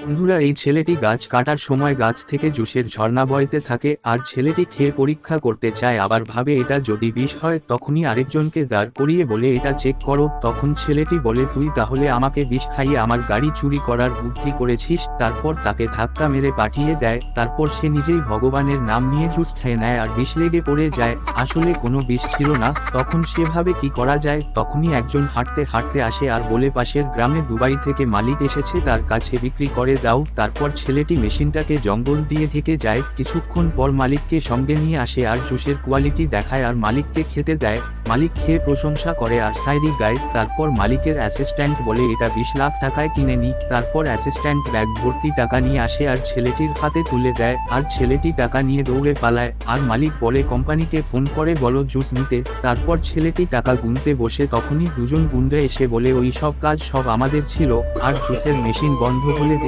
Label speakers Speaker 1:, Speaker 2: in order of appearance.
Speaker 1: বন্ধুরা, এই ছেলেটি গাছ কাটার সময় গাছ থেকে জুসের ঝর্ণা বইতে থাকে, আর ছেলেটি খেয়ে পরীক্ষা করতে চায়, আবার ভাবে এটা যদি বিষ হয়। তখনই আরেকজনকে দাঁড় করিয়ে বলে এটা চেক করো। তখন ছেলেটি বলে, তুই তাহলে আমাকে বিষ খাইয়ে আমার গাড়ি চুরি করার বুদ্ধি করেছিস। তারপর তাকে ধাক্কা মেরে পাঠিয়ে দেয়। তারপর সে নিজেই ভগবানের নাম নিয়ে জুস খেয়ে নেয় আর বিষ লেগে পড়ে যায়। আসলে কোনো বিষ ছিল না। তখন সে ভাবে কি করা যায়। তখনই একজন হাঁটতে হাঁটতে আসে আর বলে, পাশের গ্রামে দুবাই থেকে মালিক এসেছে, তার কাছে বিক্রি করে দাও। তারপর ছেলেটি মেশিনটাকে জঙ্গল দিয়ে থেকে যায়। কিছুক্ষণ পর মালিককে সঙ্গে নিয়ে আসে আর জুসের কোয়ালিটি দেখায় আর মালিককে খেতে দেয়। মালিক খেয়ে প্রশংসা করে আর সাইরি গায়। তারপর মালিকের অ্যাসিস্ট্যান্ট বলে, এটা 20 লাখ টাকায় কিনে নি। তারপর অ্যাসিস্ট্যান্ট ব্যাগ ভর্তি টাকা নিয়ে আসে আর ছেলেটির হাতে তুলে দেয়, আর ছেলেটি টাকা নিয়ে দৌড়ে পালায়। আর মালিক বলে, কোম্পানিকে ফোন করে বলো জুস নিতে। তারপর ছেলেটি টাকা গুনতে বসে, তখনই দুজন গুন্ডা এসে বলে, ওই সব কাজ সব আমাদের ছিল। আর জুসের মেশিন বন্ধ হলে